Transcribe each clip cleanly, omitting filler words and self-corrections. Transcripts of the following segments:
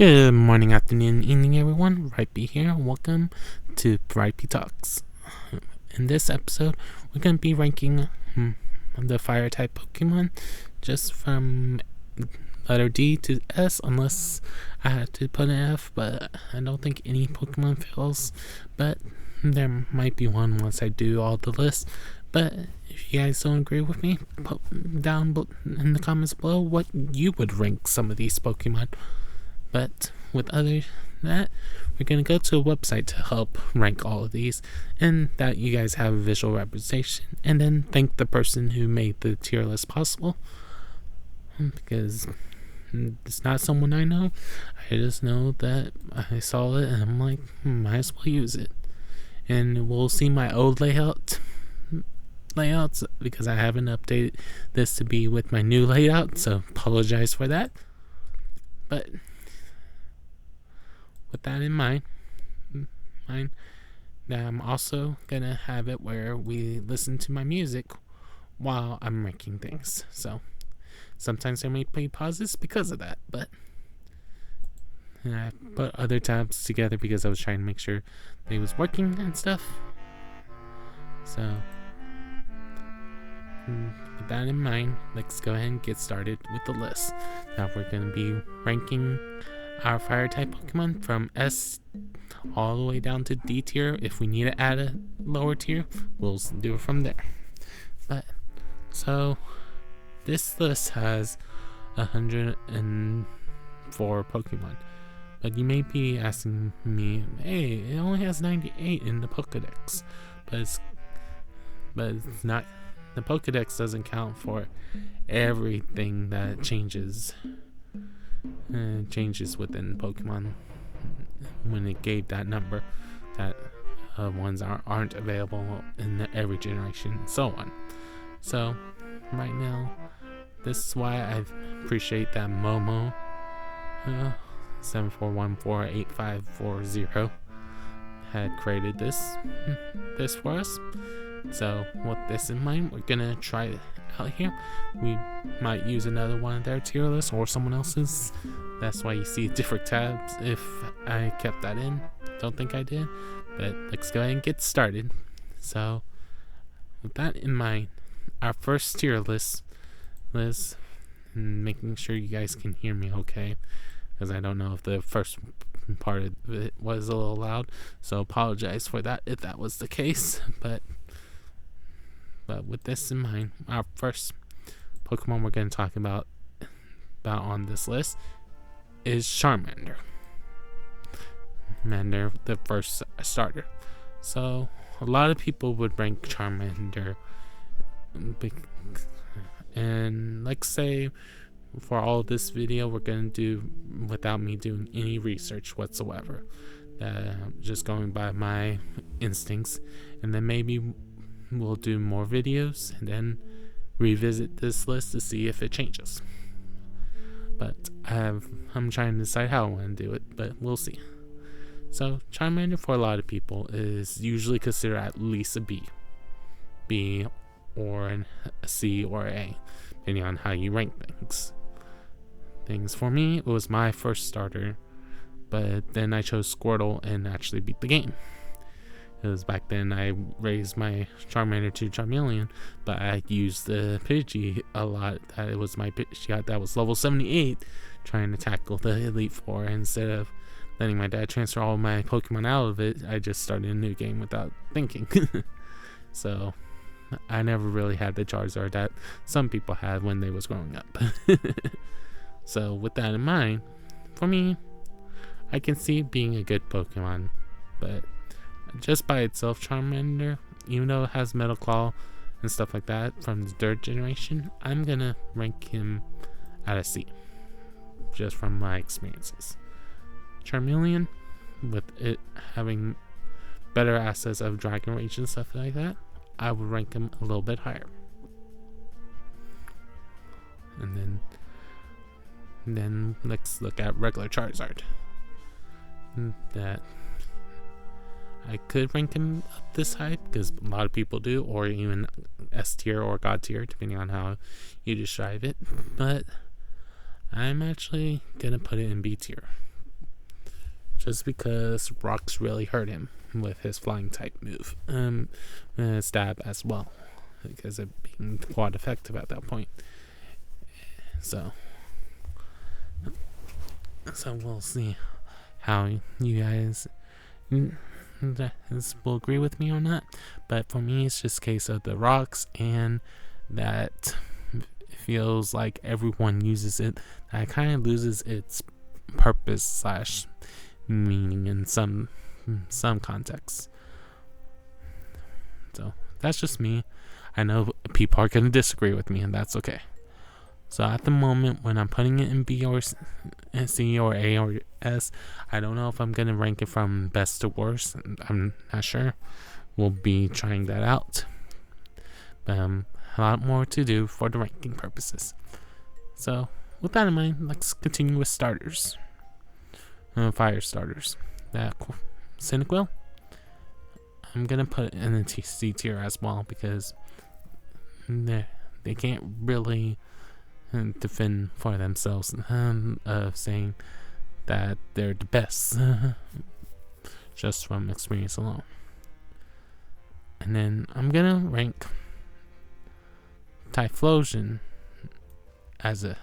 Good morning, afternoon, evening, everyone. Rhypi here. Welcome to Rhypi Talks. In this episode, we're going to be ranking the fire type Pokemon just from letter D to S, unless I had to put an F, but I don't think any Pokemon fails. But there might be one once I do all the lists. But if you guys don't agree with me, put down in the comments below what you would rank some of these Pokemon. But with other that, we're going to go to a website to help rank all of these, and that you guys have a visual representation, and then thank the person who made the tier list possible, because it's not someone I know. I just know that I saw it and I'm like, might as well use it. And we'll see my old layouts because I haven't updated this to be with my new layout, so apologize for that. But with that in mind, I'm also gonna have it where we listen to my music while I'm ranking things. So sometimes there may be pauses because of that, but I put other tabs together because I was trying to make sure they was working and stuff. So with that in mind, let's go ahead and get started with the list. Now we're going to be ranking our fire type Pokemon from S all the way down to D tier. If we need to add a lower tier, we'll do it from there. But so this list has 104 Pokemon. But you may be asking me, hey, it only has 98 in the Pokedex. But it's not. The Pokedex doesn't count for everything that changes within Pokemon when it gave that number, that ones aren't available in every generation, and so on. So right now, this is why I appreciate that Momo 74148540 had created this for us. So with this in mind, we're gonna try it out here. We might use another one of their tier lists or someone else's. That's why you see different tabs if I kept that in. Don't think I did, but let's go ahead and get started. So with that in mind, our first tier list, and making sure you guys can hear me okay, because I don't know if the first part of it was a little loud, so apologize for that if that was the case. But with this in mind, our first Pokemon we're going to talk about on this list is Charmander. The first starter. So a lot of people would rank Charmander, and like say for all this video we're going to do without me doing any research whatsoever, just going by my instincts, and then maybe we'll do more videos and then revisit this list to see if it changes. But I'm trying to decide how I want to do it, but we'll see. So Charmander for a lot of people is usually considered at least a B or a C or A, depending on how you rank things. For me, it was my first starter, but then I chose Squirtle and actually beat the game. Because back then I raised my Charmander to Charmeleon, but I used the Pidgey a lot. That it was my Pidgey that was level 78, trying to tackle the Elite Four. Instead of letting my dad transfer all my Pokemon out of it, I just started a new game without thinking. So I never really had the Charizard that some people had when they was growing up. So with that in mind, for me, I can see it being a good Pokemon, but just by itself, Charmander, even though it has Metal Claw and stuff like that from the third generation, I'm gonna rank him at a C, just from my experiences. Charmeleon, with it having better assets of Dragon Rage and stuff like that, I would rank him a little bit higher. And then let's look at regular Charizard. That I could rank him up this high because a lot of people do, or even S tier or God tier, depending on how you describe it. But I'm actually gonna put it in B tier just because rocks really hurt him with his flying type move. Stab as well, because of being quite effective at that point. So we'll see how you guys will agree with me on that. But for me, it's just a case of the rocks, and that feels like everyone uses it. That kind of loses its purpose / meaning in some contexts. So that's just me. I know people are going to disagree with me, and that's okay. So at the moment, when I'm putting it in B or C or A or S, I don't know if I'm going to rank it from best to worst. I'm not sure. We'll be trying that out. But a lot more to do for the ranking purposes. So with that in mind, let's continue with starters. Fire starters. That Cyndaquil, I'm going to put in the C tier as well, because they can't really defend for themselves of saying that they're the best just from experience alone. And then I'm gonna rank Typhlosion as a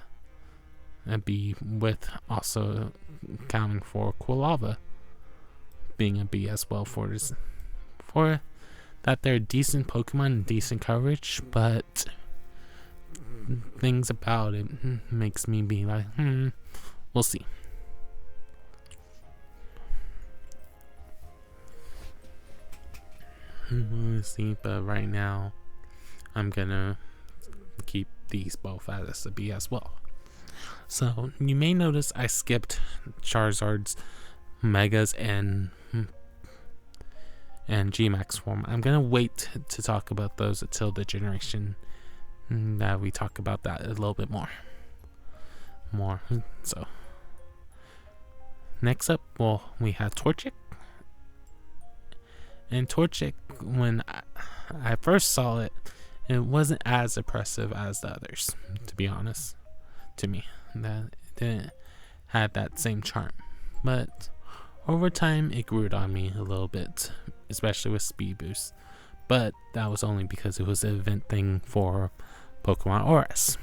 B, with also counting for Quilava being a B as well, for that they're decent Pokemon and decent coverage, but things about it makes me be like, we'll see. We'll see, but right now I'm gonna keep these both as a B as well. So you may notice I skipped Charizard's Megas and G-Max form. I'm gonna wait to talk about those until the generation that we talk about that a little bit more. So next up, we have Torchic. And Torchic, when I first saw it, it wasn't as impressive as the others, to be honest, to me. That it didn't have that same charm. But over time, it grew on me a little bit, especially with Speed Boost. But that was only because it was an event thing for Pokemon ORS.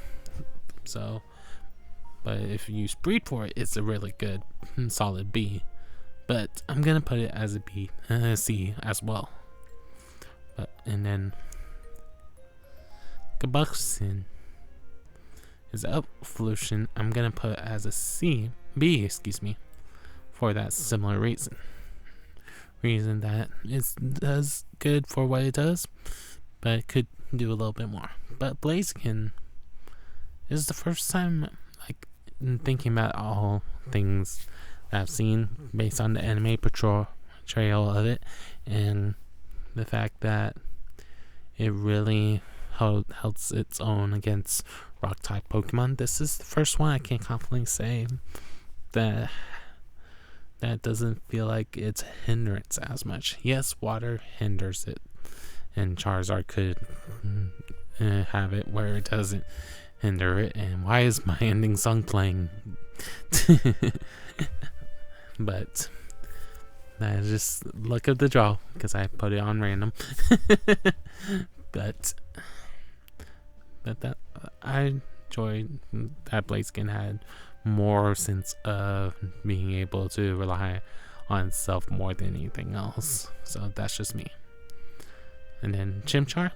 So, but if you use Breed for it, it's a really good, solid B. But I'm gonna put it as a B, C as well. And then Kabuxin is Evolution. I'm gonna put as a B, for that similar reason. That it does good for what it does, but it could do a little bit more. But Blaziken is the first time, like, thinking about all things that I've seen based on the anime portrayal of it, and the fact that it really holds its own against rock type Pokemon. This is the first one I can confidently say that doesn't feel like it's a hindrance as much. Yes, water hinders it, and Charizard could have it where it doesn't hinder it. And why is my ending song playing? But that is just luck of the draw, because I put it on random. but that I enjoyed that Blaziken had more sense of being able to rely on itself more than anything else. So that's just me. And then Chimchar,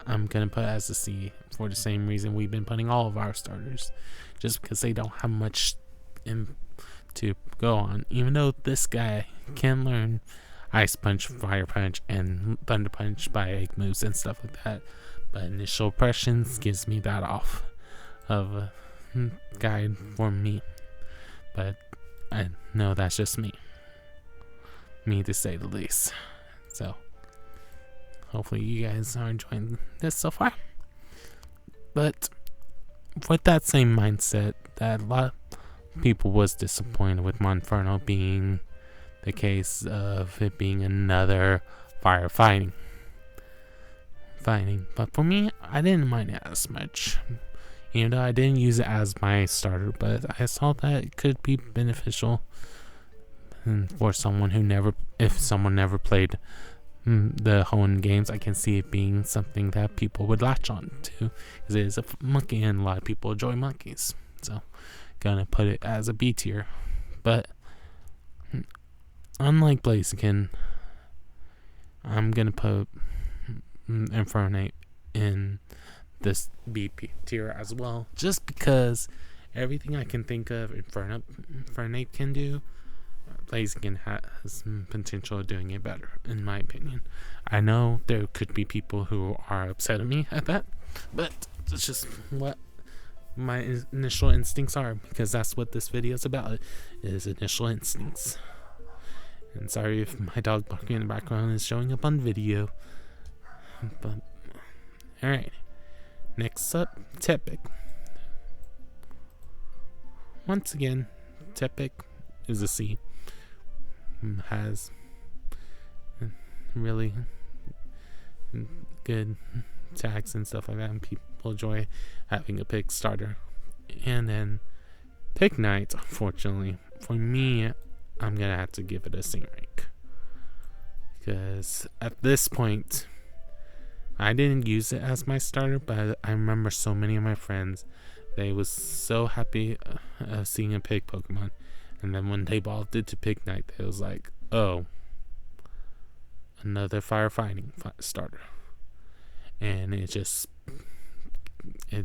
I'm gonna put as a C, for the same reason we've been putting all of our starters, just because they don't have much to go on. Even though this guy can learn Ice Punch, Fire Punch, and Thunder Punch by egg moves and stuff like that, but initial impressions gives me that off of a guide for me. But I know that's just me to say the least. So hopefully you guys are enjoying this so far. But with that same mindset, that a lot of people was disappointed with Monferno being the case of it being another fighting. But for me, I didn't mind it as much. Even though I didn't use it as my starter, but I saw that it could be beneficial for someone if someone never played the Hoenn games. I can see it being something that people would latch on to, because it is a monkey and a lot of people enjoy monkeys. So, gonna put it as a B tier. But unlike Blaziken, I'm gonna put Infernape in this B tier as well, just because everything I can think of Infernape can do, Blaziken has potential of doing it better, in my opinion. I know there could be people who are upset at me at that, but it's just what my initial instincts are, because that's what this video is about, is initial instincts. And sorry if my dog barking in the background is showing up on video. But alright. Next up, Tepig. Once again, Tepig is a C. Has really good attacks and stuff like that, and people enjoy having a pig starter. And then Pignite, unfortunately, for me, I'm gonna have to give it a C rank, because at this point I didn't use it as my starter, but I remember so many of my friends, they was so happy seeing a pig Pokemon, and then when they evolved it to Pignite, it was like, oh, another firefighting starter. And it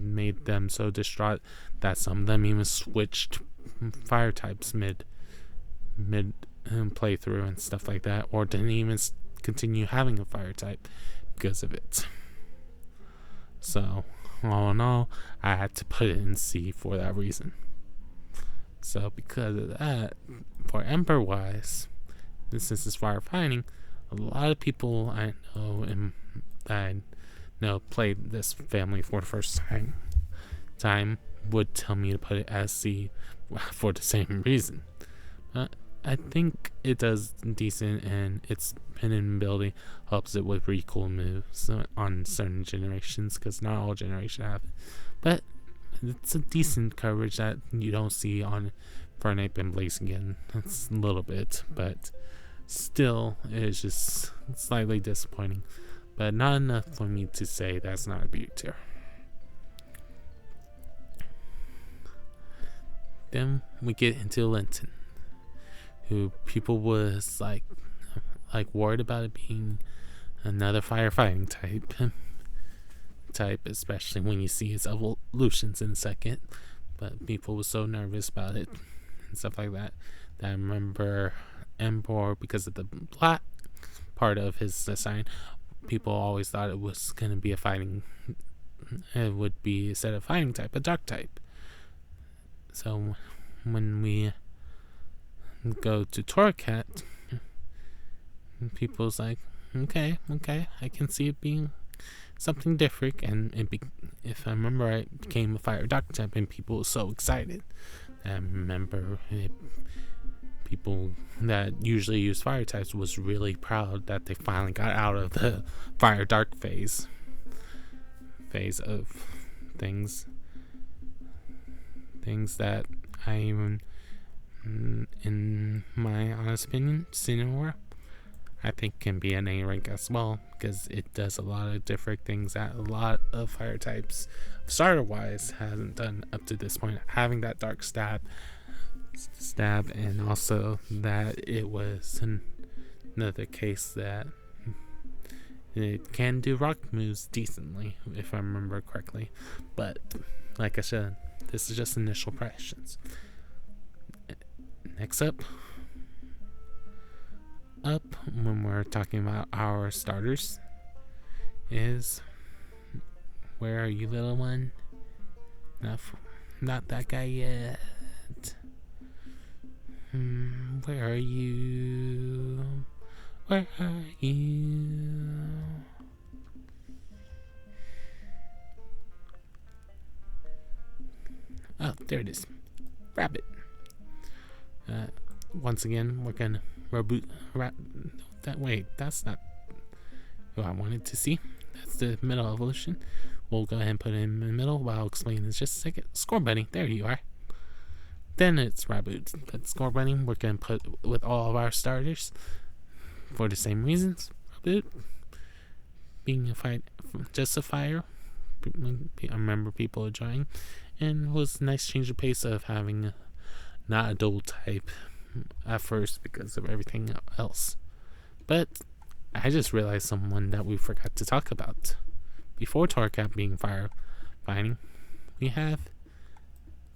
made them so distraught that some of them even switched fire types mid playthrough and stuff like that, or didn't even continue having a fire type because of it. So all in all, I had to put it in C for that reason. So because of that, for Ember wise, since it's firefighting, a lot of people I know played this family for the first time would tell me to put it as C for the same reason. I think it does decent, and its hidden ability helps it with really cool moves on certain generations, because not all generations have it. But it's a decent coverage that you don't see on Infernape and Blaziken. It's a little bit, but still, it's just slightly disappointing. But not enough for me to say that's not a B tier. Then we get into Linton, who people was like worried about it being another firefighting type, especially when you see its evolutions in a second. But people was so nervous about it and stuff like that I remember Ember, because of the black part of his design, people always thought it was gonna be it would be, instead of fighting type, a dark type. So when we go to Torracat, people's like, okay, I can see it being something different, and if I remember right, it became a fire dark type, and people were so excited. I remember people that usually use fire types was really proud that they finally got out of the fire dark phase of things that I even, in my honest opinion, Cineora, I think can be an A rank as well, because it does a lot of different things that a lot of fire types, starter wise, hasn't done up to this point. Having that dark stab, and also that it was another case that it can do rock moves decently, if I remember correctly. But like I said, this is just initial impressions. Next up, when we're talking about our starters, is Where Are You, Little One? Not that guy yet. Where are you? Where are you? Oh, there it is. Rabbit. Once again, we're gonna that's not who I wanted to see. That's the middle evolution. we'll go ahead and put him in the middle while I'll explain this just a second. Score Bunny, there you are. Then it's Raboot. But Score Bunny, we're going to put with all of our starters for the same reasons. Raboot being just a fire. I remember people enjoying, and it was a nice change of pace of having not a dual type at first because of everything else. But I just realized someone that we forgot to talk about. Before Torcat being fire fighting, we have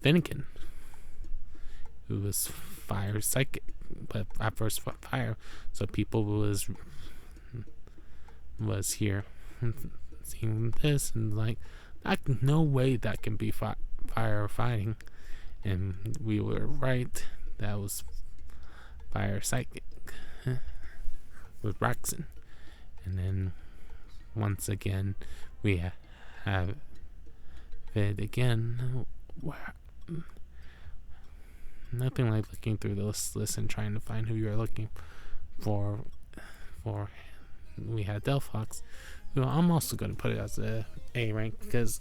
Finnegan, who was fire psychic, but at first fire. So people was here seeing this and like, no way that can be fire fighting, and we were right. That was fire psychic with Braxton. And then once again we have it again. Nothing like looking through this list and trying to find who you're looking for. We had Delphox, who I'm also going to put it as a A rank because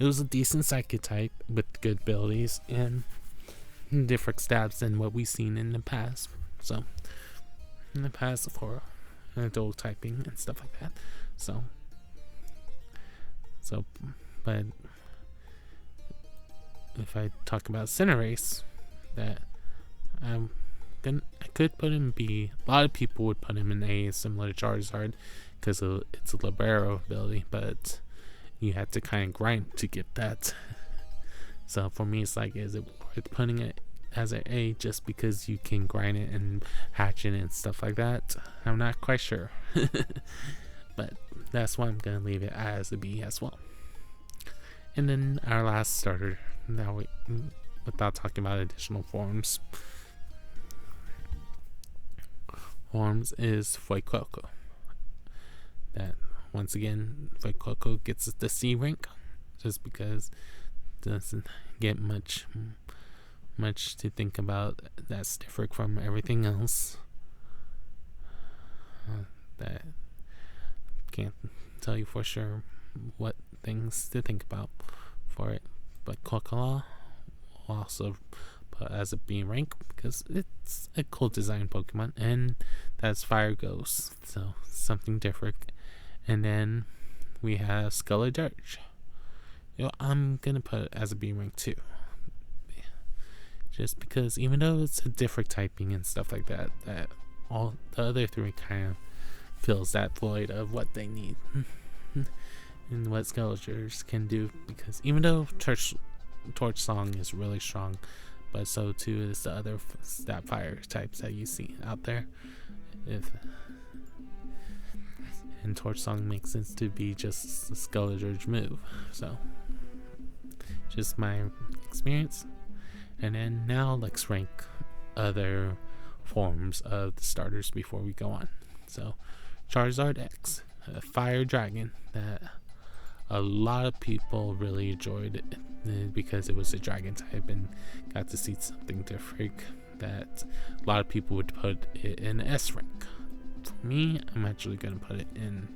it was a decent psychic type with good abilities and different stats than what we've seen in the past. So in the past for adult typing and stuff like that. So but if I talk about Cinderace, that I could put him B. A lot of people would put him in A, similar to Charizard, because it's a libero ability, but you had to kind of grind to get that. So for me, it's like, is it worth putting it as an A just because you can grind it and hatch it and stuff like that? I'm not quite sure. But that's why I'm going to leave it as a B as well. And then our last starter, now without talking about additional forms is Fuecoco. That once again, Fuecoco gets the C rank just because it doesn't get much to think about. That's different from everything else. That can't tell you for sure what things to think about for it, but Kokala also put as a B rank because it's a cool design Pokemon, and that's Fire Ghost, so something different. And then we have Skeledirge. I'm gonna put it as a B rank too, just because even though it's a different typing and stuff like that, that all the other three kind of fills that void of what they need and what Skeledirge can do. Because even though Torch Song is really strong, but so too is the other stat fire types that you see out there. And Torch Song makes sense to be just a Skeledirge move. So just my experience. And then now let's rank other forms of the starters before we go on. So Charizard X, a fire dragon that a lot of people really enjoyed it because it was a dragon type and got to see something different, that a lot of people would put it in S rank. For me, I'm actually going to put it in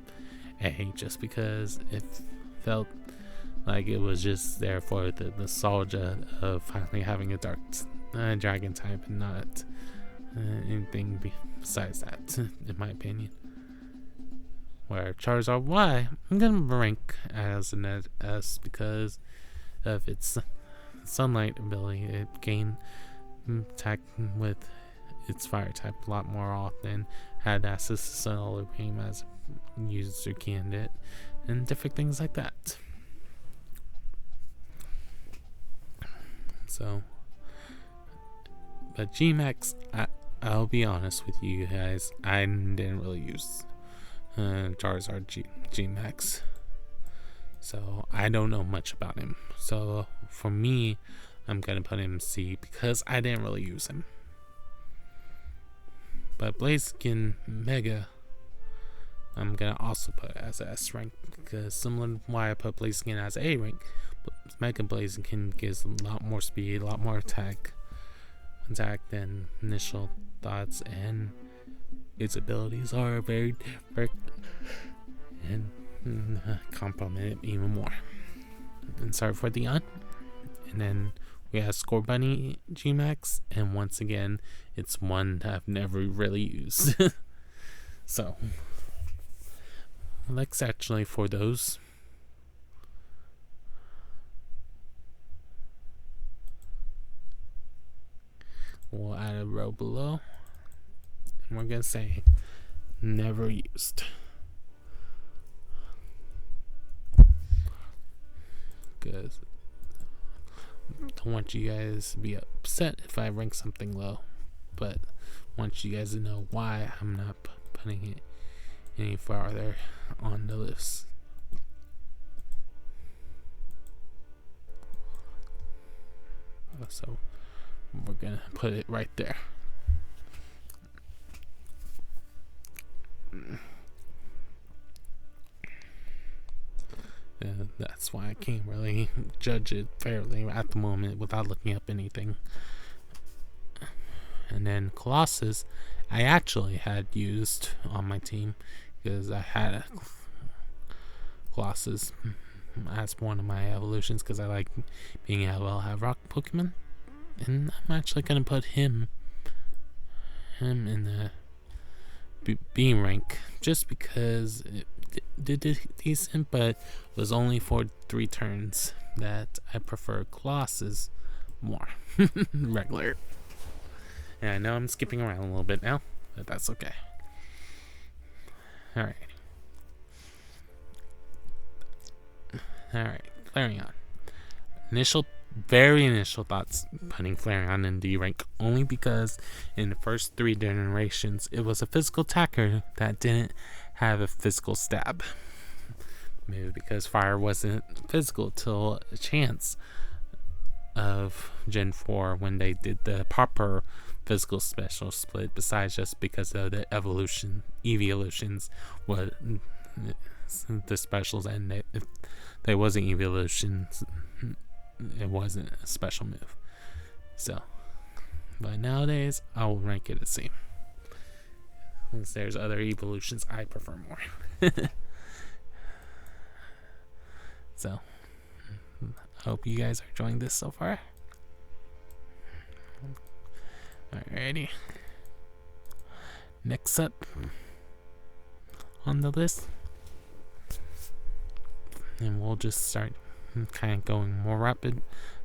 A just because it felt like it was just there for the nostalgia of finally having a dark dragon type and not anything besides that, in my opinion. Where Charizard Y, I'm going to rank as an S because of its sunlight ability. It gained attack with its fire type a lot more often, had access to Solar Beam as a user candidate, and different things like that. So, but G-Max, I'll be honest with you guys, I didn't really use Charizard G-Max, so I don't know much about him. So for me, I'm gonna put him C because I didn't really use him. But Blaziken Mega, I'm gonna also put as a S rank because similar to why I put Blaziken as A rank, but Mega Blaziken gives a lot more speed, a lot more attack than initial thoughts, and its abilities are very different and complement it even more. and start for the on. And then we have Score Bunny Gmax, and once again, it's one that I've never really used. So, let's actually, for those, we'll add a row below, and we're going to say, never used. Because I don't want you guys to be upset if I rank something low, but I want you guys to know why I'm not putting it any farther on the list. So we're gonna put it right there. That's why I can't really judge it fairly at the moment without looking up anything. And then Colossus, I actually had used on my team because I had a Colossus as one of my evolutions because I like being able to have rock Pokemon. And I'm actually going to put him in the beam rank just because it did decent, but it was only for 3 turns that I prefer Colossus more. Regular. And I know I'm skipping around a little bit now, but that's okay. Alright, Flareon. Very initial thoughts putting Flareon in D rank only because in the first 3 generations it was a physical attacker that didn't have a physical stab. Maybe because fire wasn't physical till a chance of Gen 4 when they did the proper physical special split, besides just because of the evolutions was the specials, and if there wasn't evolutions, it wasn't a special move. So, but nowadays I will rank it the same. Since there's other evolutions I prefer more. So, I hope you guys are enjoying this so far. Alrighty. Next up on the list, and we'll just start kind of going more rapid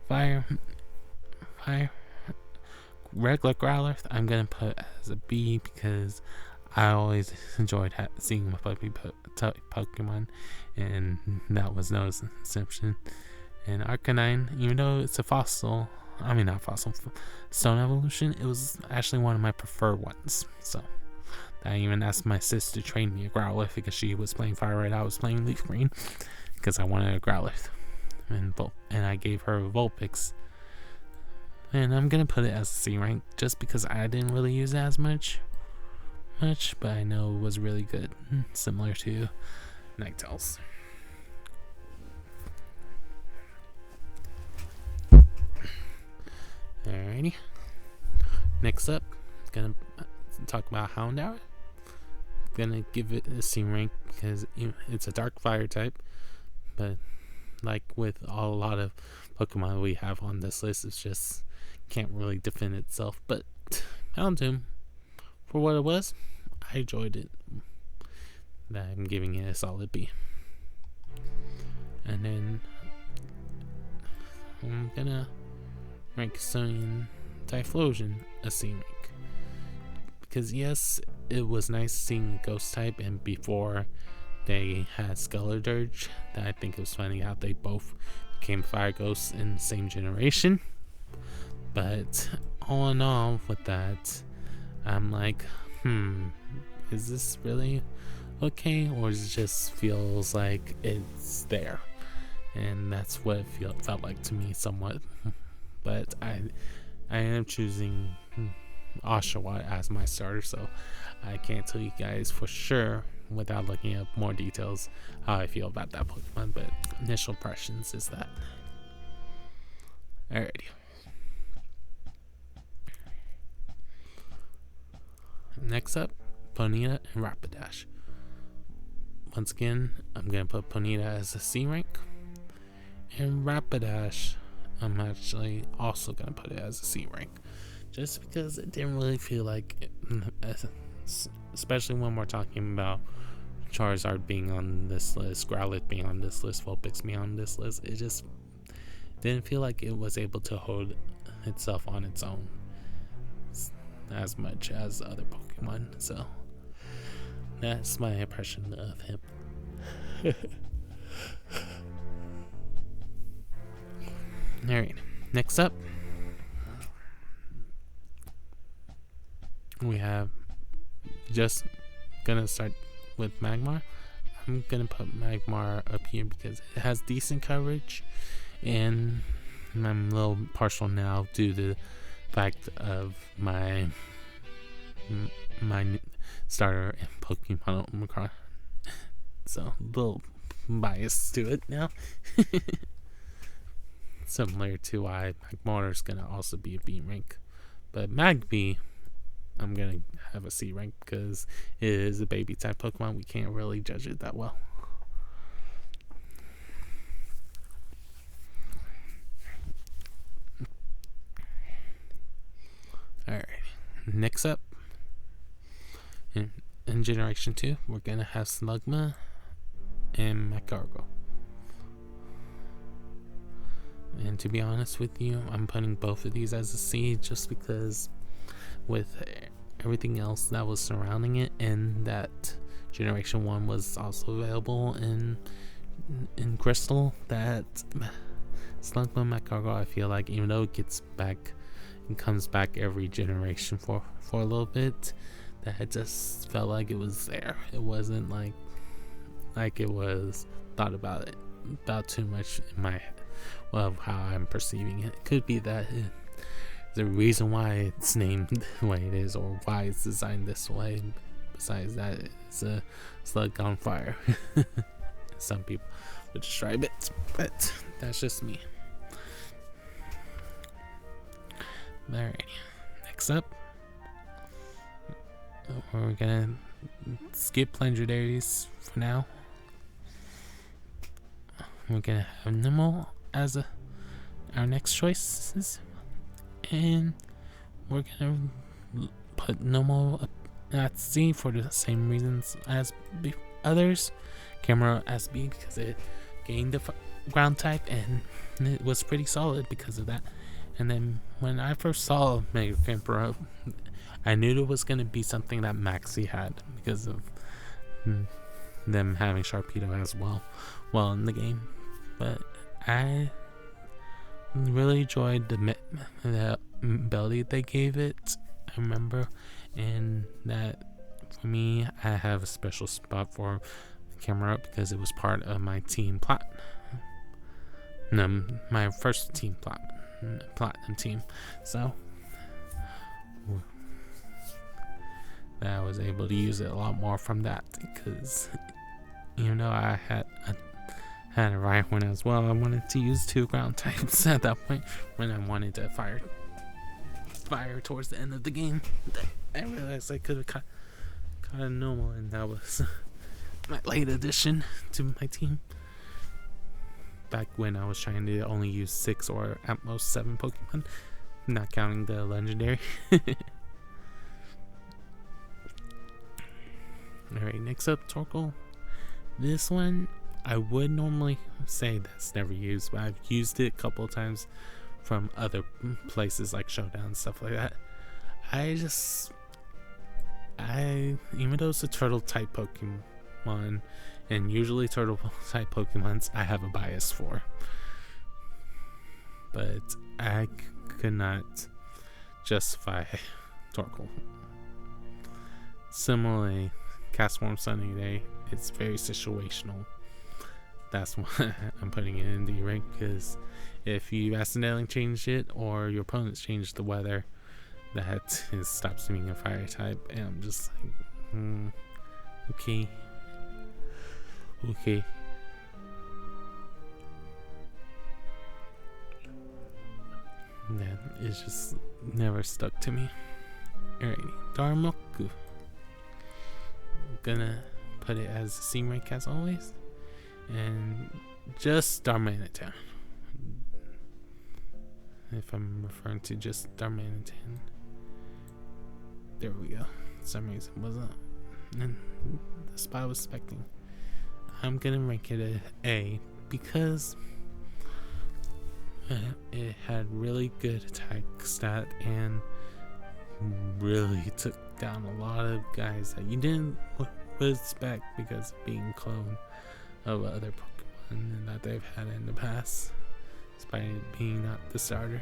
fire. Regular Growlithe, I'm gonna put as a B because I always enjoyed seeing my puppy Pokemon, and that was no exception. And Arcanine, even though it's a fossil, not fossil, stone evolution, it was actually one of my preferred ones. So I even asked my sis to train me a Growlithe because she was playing Fire Red, I was playing Leaf Green, because I wanted a Growlithe. And I gave her a Vulpix. And I'm gonna put it as a C rank just because I didn't really use it as much, but I know it was really good, similar to Ninetales. Alrighty. Next up, gonna talk about Houndour. Gonna give it a C rank because it's a dark fire type, but like with a lot of Pokemon we have on this list, it's just can't really defend itself. But Houndour, for what it was, I enjoyed it. I'm giving it a solid B. And then I'm gonna rank Sonian Typhlosion a C rank because yes, it was nice seeing Ghost type, and before they had Skeledirge, that I think it was funny how they both became Fire Ghosts in the same generation. But all in all, with that, I'm like, is this really okay, or it just feels like it's there? And that's what it felt like to me somewhat. But I am choosing Oshawott as my starter, so I can't tell you guys for sure without looking up more details how I feel about that Pokemon, but initial impressions is that. Alrighty. Next up, Ponyta and Rapidash. Once again, I'm going to put Ponyta as a C rank. And Rapidash, I'm actually also going to put it as a C rank. Just because it didn't really feel like it, especially when we're talking about Charizard being on this list, Growlithe being on this list, Vulpix being on this list, it just didn't feel like it was able to hold itself on its own as much as other Pokemon. So that's my impression of him. Alright, next up we have, just gonna start with Magmar. I'm gonna put Magmar up here because it has decent coverage, and I'm a little partial now due to the fact of my starter in Pokemon Omicron. So a little biased to it now. Similar to why Magmar is gonna also be a B rank, but Magby, I'm gonna have a C rank because it is a baby type Pokemon. We can't really judge it that well. Alright, next up in Generation 2, we're gonna have Slugma and Magcargo. And to be honest with you, I'm putting both of these as a C just because with everything else that was surrounding it, and that Generation 1 was also available in Crystal, that Slugma Magcargo, I feel like even though it gets back and comes back every generation for a little bit, that it just felt like it was there. It wasn't like it was thought about too much in my head of how I'm perceiving it. It could be that the reason why it's named the way it is, or why it's designed this way. Besides that, it's a slug on fire. Some people would describe it, but that's just me. Alright, next up, we're gonna skip legendaries for now. We're gonna have Nimble as our next choices, and we're gonna put Nimble at C for the same reasons as others. Camera as B because it gained the ground type and it was pretty solid because of that. And then when I first saw Mega Camper, I knew it was going to be something that Maxie had because of them having Sharpedo as well in the game. But I really enjoyed the ability they gave it, I remember, and that for me, I have a special spot for Camera Up because it was part of my team my first team platinum team. So I was able to use it a lot more from that, because even though I had a riot one as well, I wanted to use 2 ground types at that point when I wanted to fire towards the end of the game. I realized I could have caught a normal, and that was my late addition to my team. Back when I was trying to only use 6 or at most 7 Pokemon, not counting the legendary. Alright, next up, Torkoal. This one, I would normally say that's never used, but I've used it a couple of times from other places like Showdown and stuff like that. Even though it's a turtle type Pokemon, and usually turtle type Pokemons I have a bias for, but I could not justify Torkoal. Similarly, Castform Sunny Day, it's very situational. That's why I'm putting it in D rank, because if you accidentally change it or your opponents change the weather, that stops being a fire type, and I'm just like, okay. That it's just never stuck to me. Alrighty, Darmoku. Gonna put it as C rank as always, and just Darmanitan. if I'm referring to just Darmanitan. There we go. For some reason wasn't in the spot I was expecting. I'm gonna rank it A because it had really good attack stat and really took down a lot of guys that you didn't would expect because of being clone of other Pokemon that they've had in the past, despite it being not the starter.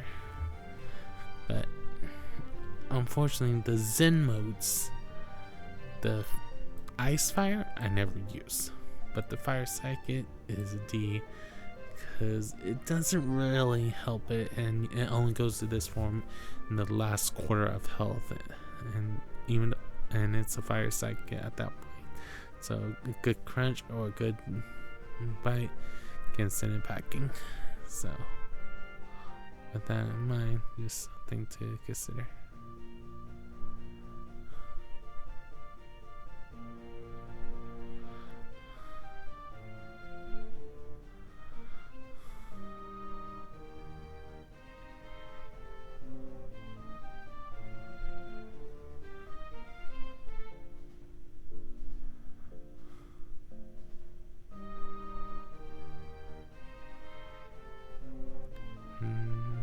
But unfortunately, the Zen modes, the Ice Fire, I never use, but the Fire Psychic is a D because it doesn't really help it, and it only goes to this form in the last quarter of health, and it's a Fire Psychic at that point. So a good crunch or a good bite can send it packing. So with that in mind, just something to consider.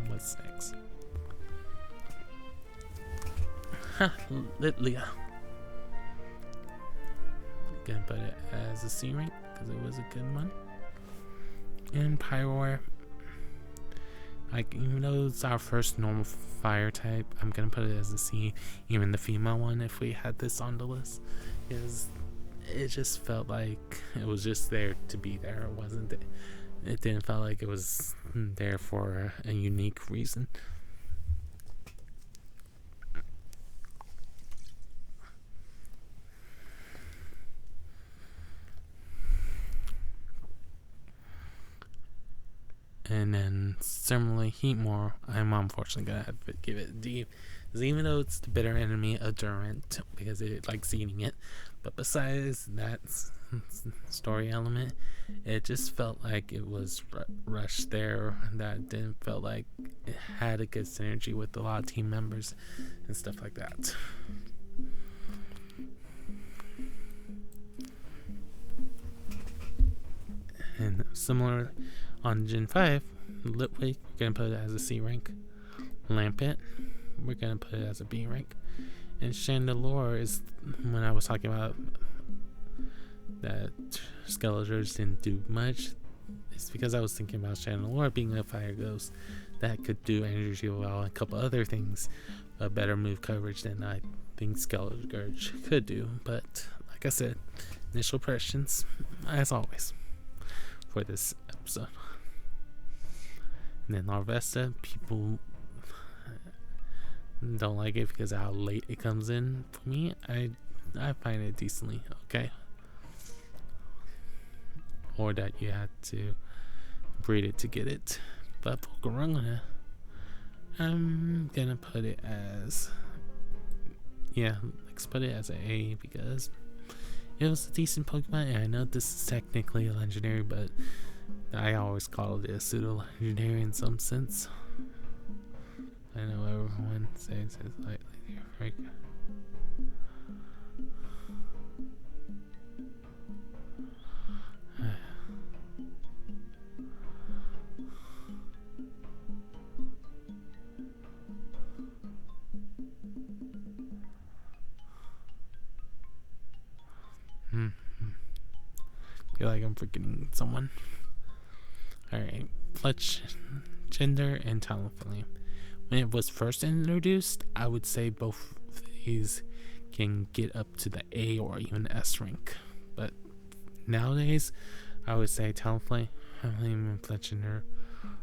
What's next? Lilia. Gonna put it as a C rank because it was a good one. And Pyroar, like, even though it's our first normal fire type, I'm gonna put it as a C. Even the female one, if we had this on the list, is it just felt like it was just there to be there. It wasn't. It didn't feel like it was there for a unique reason. And then similarly, Heatmore, I'm unfortunately gonna have to give it a D, because even though it's the bitter enemy of Durant, because it likes eating it, but besides that story element, it just felt like it was rushed there. That didn't feel like it had a good synergy with a lot of team members and stuff like that. And similar on Gen 5, Litwick, we're going to put it as a C rank. Lampet, we're going to put it as a B rank. And Chandelure is, when I was talking about that Skeletors didn't do much, it's because I was thinking about Chandelure being a fire ghost that could do energy well and a couple other things, a better move coverage than I think Skeletor could do. But like I said, initial impressions, as always, for this episode. And then Larvesta, people don't like it because of how late it comes in. For me, I find it decently okay. Or that you had to breed it to get it. But Volcarona, I'm gonna put it as, let's put it as an A, because it was a decent Pokemon, and I know this is technically a legendary, but I always called it a pseudo legendary in some sense. I know everyone says it's slightly different. Feel like I'm forgetting someone. Alright, Fletch, Gender, and Talonflame. When it was first introduced, I would say both of these can get up to the A or even S rank. But nowadays, I would say Talonflame and Fletchender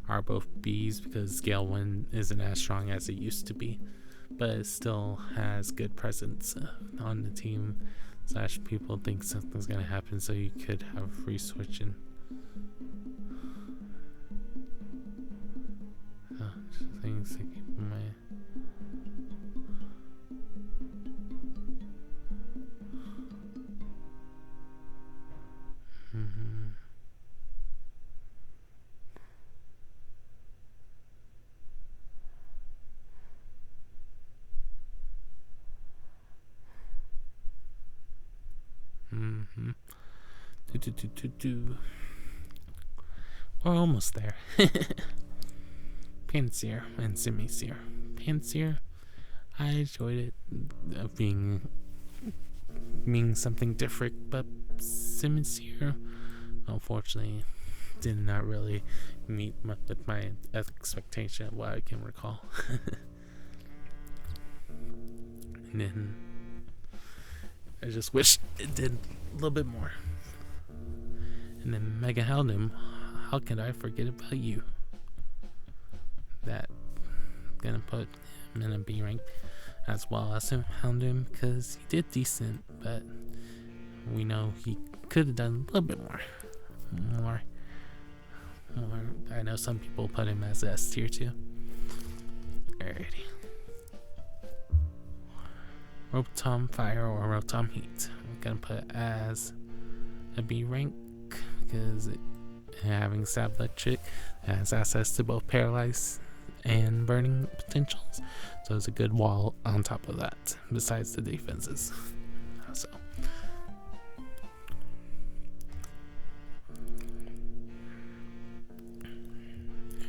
are both B's, because Gale 1 isn't as strong as it used to be. But it still has good presence on the team. / people think something's gonna happen, so you could have free switching. Just things to keep in mind. We're almost there. Pansear and Simisear. Pansear, I enjoyed it being something different, but Simisear, unfortunately, did not really meet with my expectation of what I can recall. And then I just wish it did a little bit more. And then Mega Houndoom, how could I forget about you? That I'm gonna put him in a B rank as well as Houndoom because he did decent, but we know he could have done a little bit more. I know some people put him as S tier too. Alrighty. Rotom Fire or Rotom Heat. I'm gonna put it as a B rank because having Stab Electric has access to both Paralyze and Burning potentials, so it's a good wall on top of that besides the defenses. So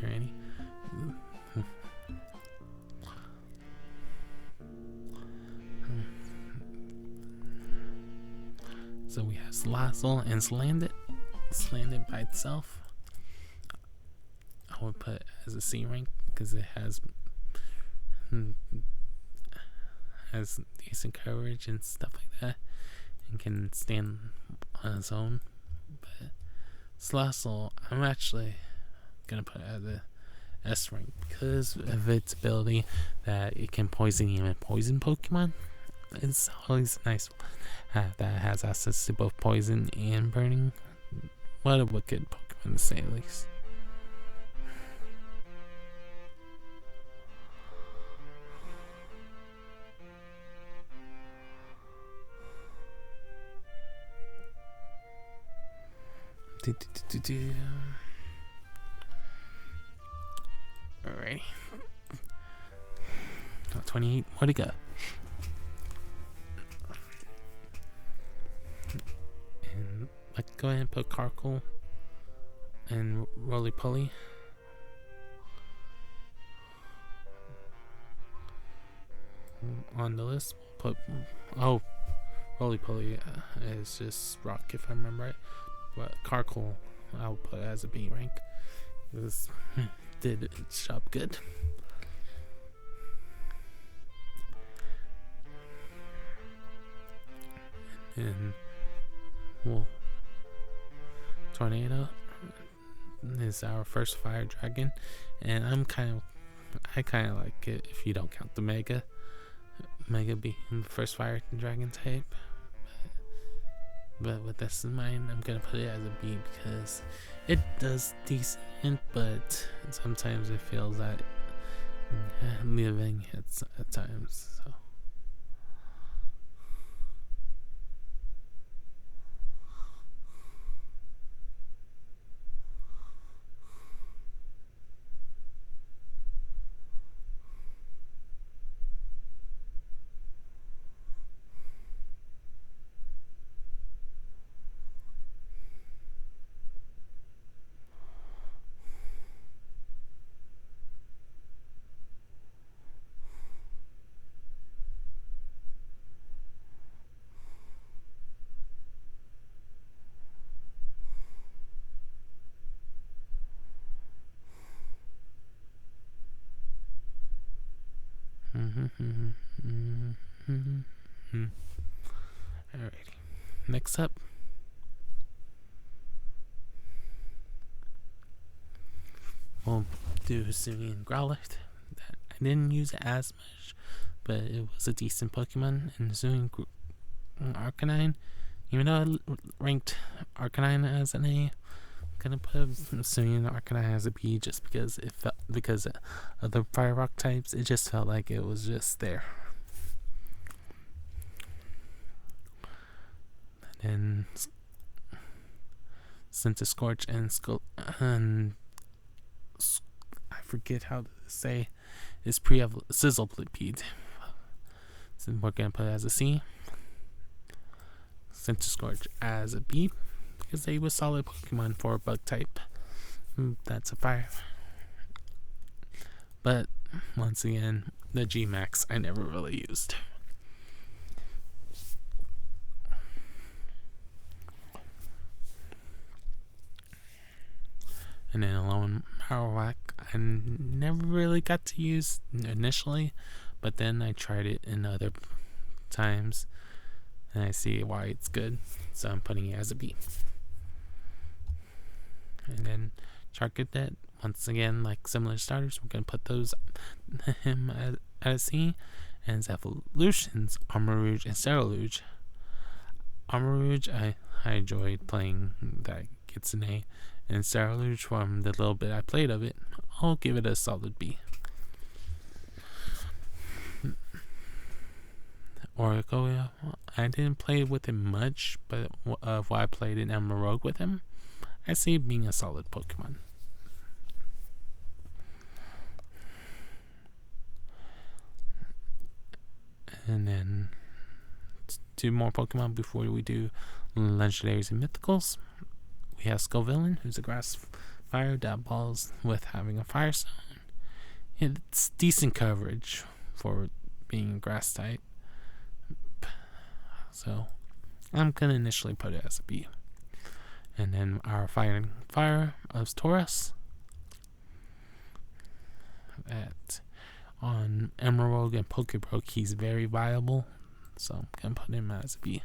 alrighty. So we have Salazzle and Slandit. Slandit by itself, I would put it as a C rank because it has decent coverage and stuff like that, and can stand on its own. But Salazzle, I'm actually gonna put it as a S rank because of its ability that it can poison even poison Pokemon. It's always nice that has access to both poison and burning. What a wicked Pokemon to say the least. Alright. 28. Where'd it go? And let's go ahead and put Carkle and Roly Poly. On the list, we'll put Roly Poly is just rock if I remember right. But Carkle, I'll put as a B rank. This did its job good. And well, Tornado is our first fire dragon, and I kind of like it if you don't count the Mega being the first fire dragon type. But with this in mind, I'm gonna put it as a B because it does decent, but sometimes it feels that living hits at times. So. Alrighty. Next up, we'll do Hisuian Growlithe. I didn't use it as much, but it was a decent Pokemon. And Hisuian Arcanine, even though I ranked Arcanine as an A, I'm gonna put Hisuian Arcanine as a B just because because of the fire rock types, it just felt like it was just there. And Scorch and I forget how to say is Sizzlepede. So we're gonna put it as a C. Scorch as a B because they was solid Pokemon for a bug type. That's a fire. But once again, the G-Max I never really used. And then Alolan Marowak I never really got to use initially, but then I tried it in other times and I see why it's good, so I'm putting it as a B. And then Charcadet, once again, like similar starters, we're going to put him at a C. And his evolutions, Armarouge and Ceruledge. Armarouge, I enjoyed playing, that gets an A. And Ceruledge, from the little bit I played of it, I'll give it a solid B. Oracle, I didn't play with him much, but of what I played in Emerald with him, I see it being a solid Pokemon. And then 2 more Pokemon before we do Legendaries and Mythicals. We have Scovillain, who's a grass fire that balls with having a Fire Stone. It's decent coverage for being a grass type, so I'm gonna initially put it as a B. And then our Fighting Fire of Taurus. On Emerald and Pokébroke, he's very viable, so I'm gonna put him as a B.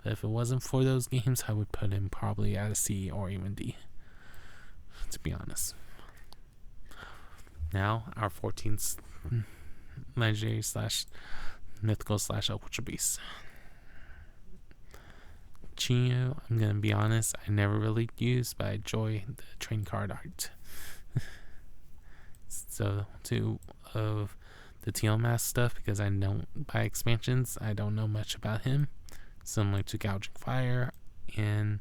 But if it wasn't for those games, I would put him probably at a C or even D, to be honest. Now, our 14th Legendary / Mythical / Ultra Beast. Chio, I'm gonna be honest, I never really used, but I enjoy the trading card art. So, of the Teal stuff, because I don't buy expansions, I don't know much about him, similar to Gouging Fire, and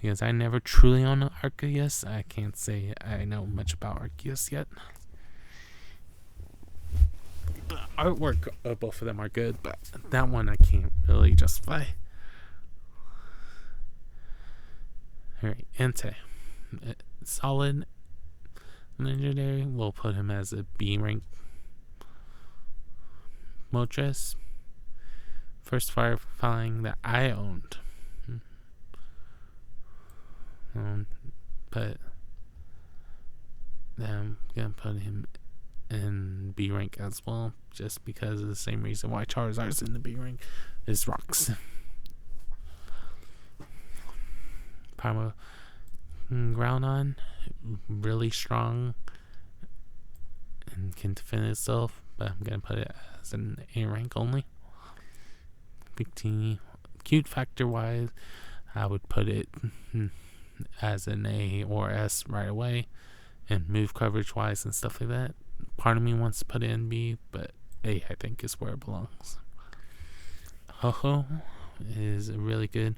because I never truly own Arceus, I can't say I know much about Arceus yet. The artwork of both of them are good, but that one I can't really justify. Alright, Entei. Solid legendary, we'll put him as a B rank. Moltres, first Fireflying that I owned. But I'm gonna put him in B rank as well, just because of the same reason why Charizard's in the B rank, is rocks. Primal Groudon, really strong and can defend itself, but I'm gonna put it as an A rank only. Victini, cute factor wise, I would put it as an A or S right away, and move coverage wise and stuff like that. Part of me wants to put it in B, but A I think is where it belongs. Ho-Ho is a really good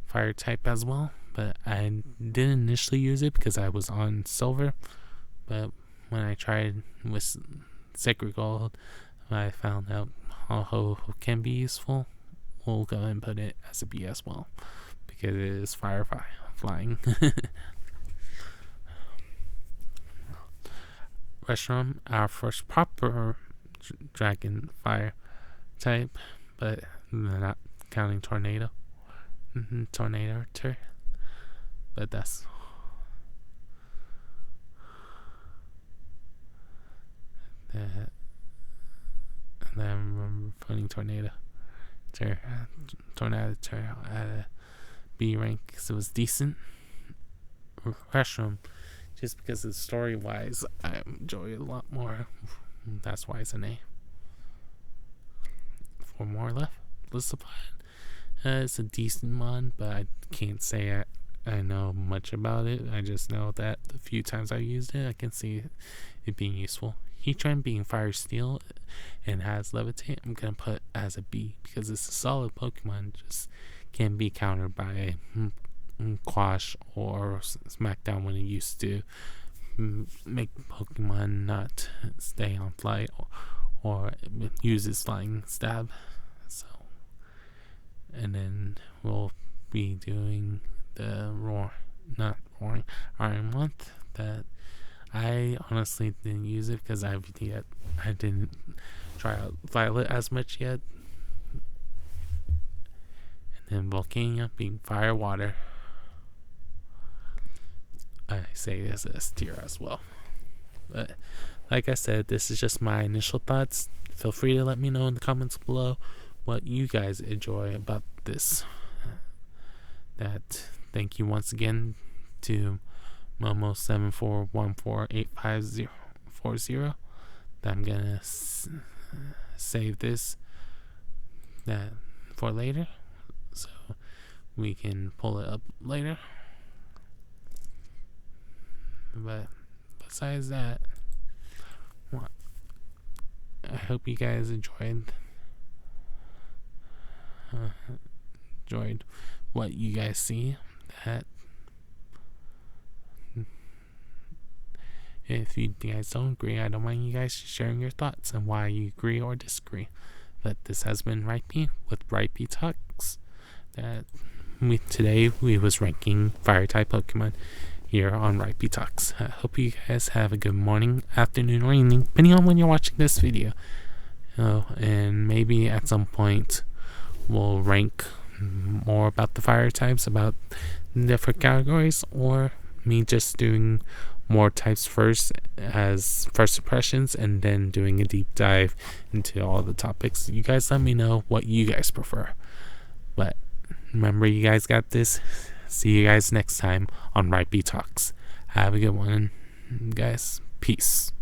fire type as well, but I didn't initially use it because I was on silver, but when I tried with Sacred Gold, I found out Ho-Ho can be useful. We'll go ahead and put it as a B as well, because it is flying. Reshiram, our first proper dragon fire type, but not counting Tornado. Tornado, but that's that. And then I remember putting Tornado at a B rank because it was decent. Reshiram, just because of story wise, I enjoy it a lot more. That's why it's an A. 4 more left. Supply. It's a decent one, but I can't say I know much about it. I just know that the few times I used it, I can see it being useful. Heatran being Fire Steel and has Levitate, I'm going to put as a B because it's a solid Pokemon. Just can't be countered by Quash or Smackdown when it used to make Pokemon not stay on flight or use its Flying Stab. So, and then we'll be doing the not roaring iron month, that I honestly didn't use it because I didn't try out Violet as much yet. And then Volcano being fire water. I say this as tier as well. But like I said, this is just my initial thoughts. Feel free to let me know in the comments below what you guys enjoy about this. Thank you once again to Momo74148540. That I'm gonna save this for later, so we can pull it up later. But besides that, I hope you guys enjoyed what you guys see. That if you guys don't agree, I don't mind you guys sharing your thoughts and why you agree or disagree. But this has been Rhypi with Rhypi Talks. Today we was ranking fire type Pokemon here on Rhypi Talks. I hope you guys have a good morning, afternoon, or evening, depending on when you're watching this video. And maybe at some point we'll rank more about the fire types, about different categories, or me just doing more types first as first impressions and then doing a deep dive into all the topics. You guys let me know what you guys prefer. But remember, you guys got this. See you guys next time on Rhypi Talks. Have a good one, guys. Peace.